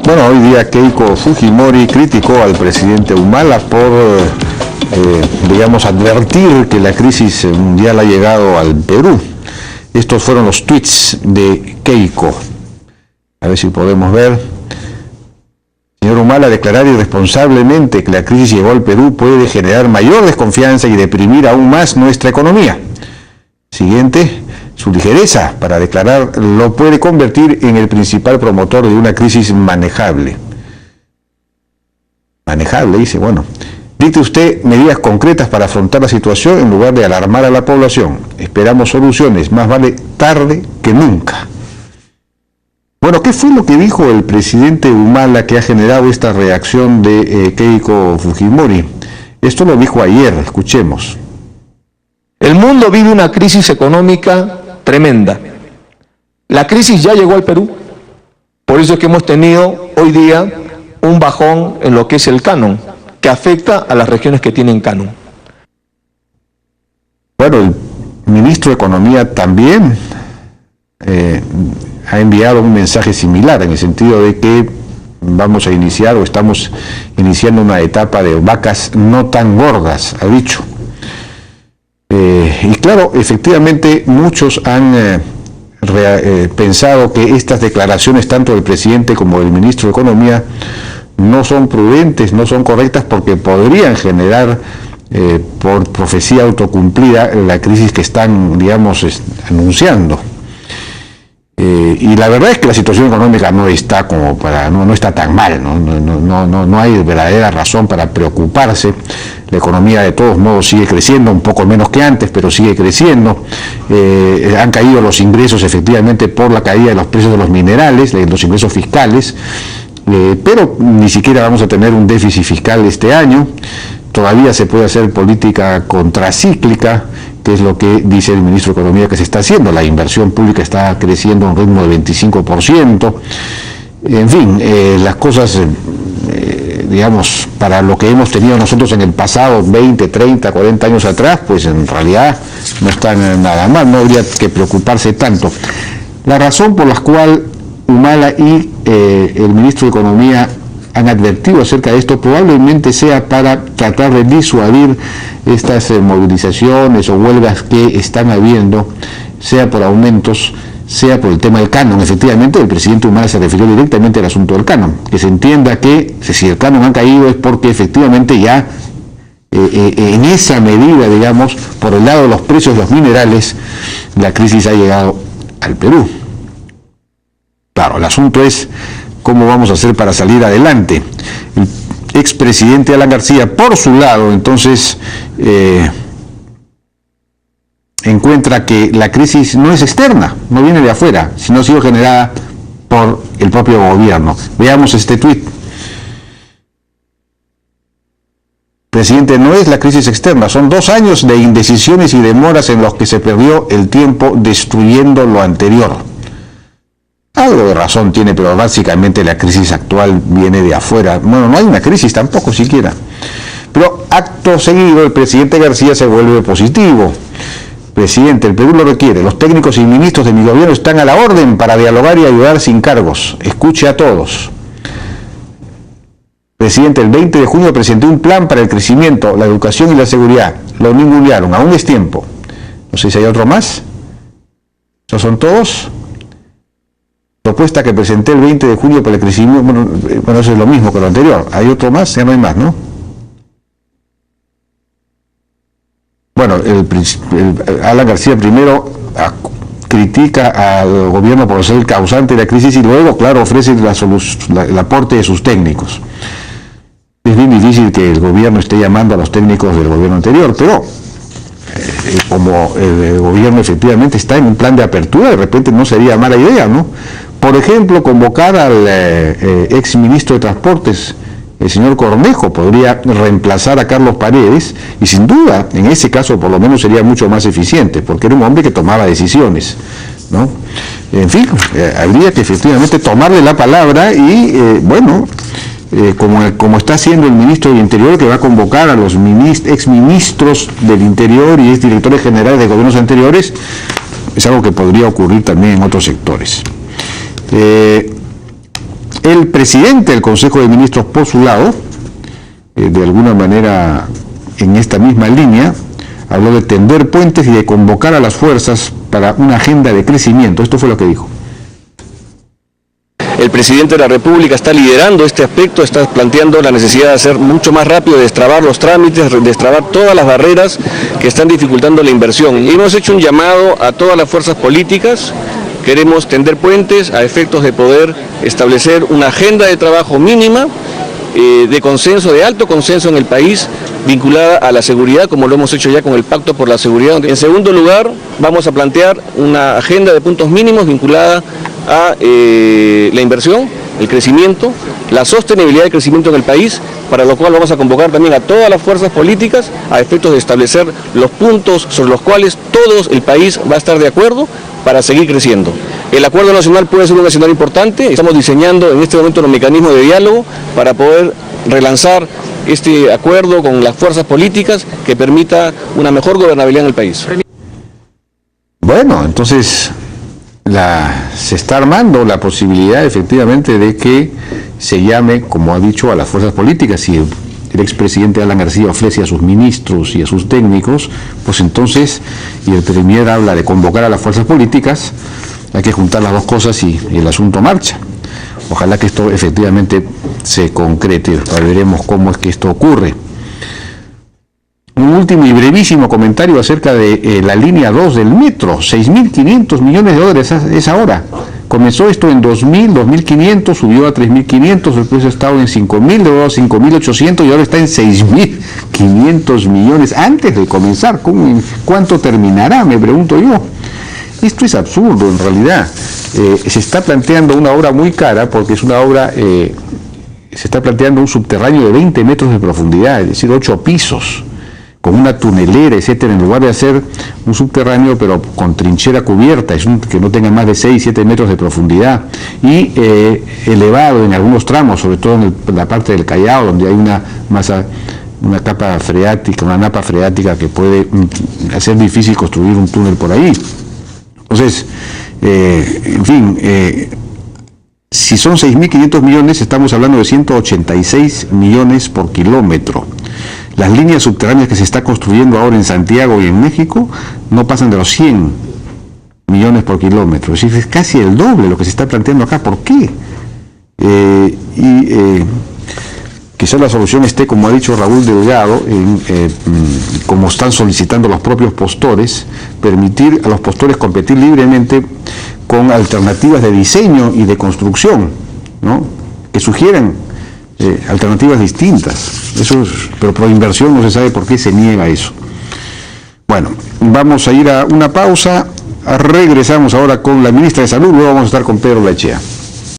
Bueno, hoy día Keiko Fujimori criticó al presidente Humala por, digamos, advertir que la crisis mundial ha llegado al Perú. Estos fueron los tweets de Keiko. A ver si podemos ver. Señor Humala, declarar irresponsablemente que la crisis llegó al Perú puede generar mayor desconfianza y deprimir aún más nuestra economía. Siguiente. Su ligereza para declarar lo puede convertir en el principal promotor de una crisis manejable. Manejable, dice, bueno. Dicte usted medidas concretas para afrontar la situación en lugar de alarmar a la población. Esperamos soluciones, más vale tarde que nunca. Bueno, ¿qué fue lo que dijo el presidente Humala que ha generado esta reacción de Keiko Fujimori? Esto lo dijo ayer, escuchemos. El mundo vive una crisis económica tremenda. La crisis ya llegó al Perú, por eso es que hemos tenido hoy día un bajón en lo que es el canon, que afecta a las regiones que tienen canon. Bueno, el ministro de Economía también ha enviado un mensaje similar, en el sentido de que vamos a iniciar o estamos iniciando una etapa de vacas no tan gordas, ha dicho. Y claro, efectivamente muchos han pensado que estas declaraciones, tanto del presidente como del ministro de Economía, no son prudentes, no son correctas, porque podrían generar, por profecía autocumplida, la crisis que están, digamos, anunciando. Y la verdad es que la situación económica no está como para, no está tan mal, no hay verdadera razón para preocuparse. La economía de todos modos sigue creciendo, un poco menos que antes, pero sigue creciendo. Han caído los ingresos efectivamente por la caída de los precios de los minerales, los ingresos fiscales, pero ni siquiera vamos a tener un déficit fiscal este año. Todavía se puede hacer política contracíclica, que es lo que dice el ministro de Economía que se está haciendo. La inversión pública está creciendo a un ritmo de 25%. En fin, las cosas, digamos, para lo que hemos tenido nosotros en el pasado, 20, 30, 40 años atrás, pues en realidad no están nada mal, no habría que preocuparse tanto. La razón por la cual Humala y el ministro de Economía han advertido acerca de esto probablemente sea para tratar de disuadir estas movilizaciones o huelgas que están habiendo, sea por aumentos, sea por el tema del canon. Efectivamente, el presidente Humala se refirió directamente al asunto del canon, que se entienda que si el canon ha caído es porque efectivamente ya en esa medida, digamos, por el lado de los precios de los minerales, la crisis ha llegado al Perú. Claro, el asunto es cómo vamos a hacer para salir adelante. El expresidente Alan García, por su lado, entonces, encuentra que la crisis no es externa, no viene de afuera, sino ha sido generada por el propio gobierno. Veamos este tuit. Presidente, no es la crisis externa, son 2 años de indecisiones y demoras en los que se perdió el tiempo destruyendo lo anterior. Algo de razón tiene, pero básicamente la crisis actual viene de afuera. Bueno, no hay una crisis tampoco siquiera. Pero acto seguido el presidente García se vuelve positivo. Presidente, el Perú lo requiere. Los técnicos y ministros de mi gobierno están a la orden para dialogar y ayudar sin cargos. Escuche a todos. Presidente, el 20 de junio presenté un plan para el crecimiento, la educación y la seguridad. Lo ningunearon, aún es tiempo. No sé si hay otro más. ¿Esos son todos? Propuesta que presenté el 20 de junio para el crecimiento, bueno, eso es lo mismo que lo anterior. ¿Hay otro más? Ya no hay más, ¿no? Bueno, Alan García primero critica al gobierno por ser el causante de la crisis y luego, claro, ofrece el aporte de sus técnicos. Es bien difícil que el gobierno esté llamando a los técnicos del gobierno anterior, pero como el gobierno efectivamente está en un plan de apertura, de repente no sería mala idea, ¿no? Por ejemplo, convocar al exministro de Transportes, el señor Cornejo, podría reemplazar a Carlos Paredes, y sin duda, en ese caso por lo menos sería mucho más eficiente, porque era un hombre que tomaba decisiones, ¿no? En fin, habría que efectivamente tomarle la palabra y, bueno, como está haciendo el ministro del Interior, que va a convocar a los exministros del Interior y exdirectores generales de gobiernos anteriores, es algo que podría ocurrir también en otros sectores. El presidente del Consejo de Ministros, por su lado, de alguna manera en esta misma línea, habló de tender puentes y de convocar a las fuerzas para una agenda de crecimiento. Esto fue lo que dijo. El presidente de la República está liderando este aspecto, está planteando la necesidad de hacer mucho más rápido, de destrabar los trámites, de destrabar todas las barreras que están dificultando la inversión. Y hemos hecho un llamado a todas las fuerzas políticas. Queremos tender puentes a efectos de poder establecer una agenda de trabajo mínima, de consenso, de alto consenso en el país, vinculada a la seguridad, como lo hemos hecho ya con el Pacto por la Seguridad. En segundo lugar, vamos a plantear una agenda de puntos mínimos vinculada a la inversión, el crecimiento, la sostenibilidad del crecimiento en el país, para lo cual vamos a convocar también a todas las fuerzas políticas a efectos de establecer los puntos sobre los cuales todo el país va a estar de acuerdo para seguir creciendo. El acuerdo nacional puede ser un escenario importante, estamos diseñando en este momento los mecanismos de diálogo para poder relanzar este acuerdo con las fuerzas políticas que permita una mejor gobernabilidad en el país. Bueno, entonces se está armando la posibilidad efectivamente de que se llame, como ha dicho, a las fuerzas políticas. Y el expresidente Alan García ofrece a sus ministros y a sus técnicos, pues entonces, y el premier habla de convocar a las fuerzas políticas, hay que juntar las dos cosas y el asunto marcha. Ojalá que esto efectivamente se concrete, veremos cómo es que esto ocurre. Un último y brevísimo comentario acerca de la línea 2 del metro, 6.500 millones de dólares es ahora. Comenzó esto en 2.500, subió a 3.500, después ha estado en 5.000, luego a 5.800 y ahora está en 6.500 millones antes de comenzar. ¿Cuánto terminará? Me pregunto yo. Esto es absurdo en realidad. Se está planteando una obra muy cara porque es una obra, se está planteando un subterráneo de 20 metros de profundidad, es decir, 8 pisos. Con una tunelera, etcétera, en lugar de hacer un subterráneo pero con trinchera cubierta, que no tenga más de 6, 7 metros de profundidad, y elevado en algunos tramos, sobre todo en la parte del Callao, donde hay una capa freática, una napa freática que puede hacer difícil construir un túnel por ahí. Entonces, en fin, si son 6.500 millones, estamos hablando de 186 millones por kilómetro. Las líneas subterráneas que se está construyendo ahora en Santiago y en México no pasan de los 100 millones por kilómetro. Es decir, es casi el doble lo que se está planteando acá. ¿Por qué? Quizás la solución esté, como ha dicho Raúl Delgado, como están solicitando los propios postores, permitir a los postores competir libremente con alternativas de diseño y de construcción, ¿no? Que sugieran alternativas distintas. Pero por inversión no se sabe por qué se niega eso. Bueno, vamos a ir a una pausa, regresamos ahora con la ministra de Salud, luego vamos a estar con Pedro Laechea.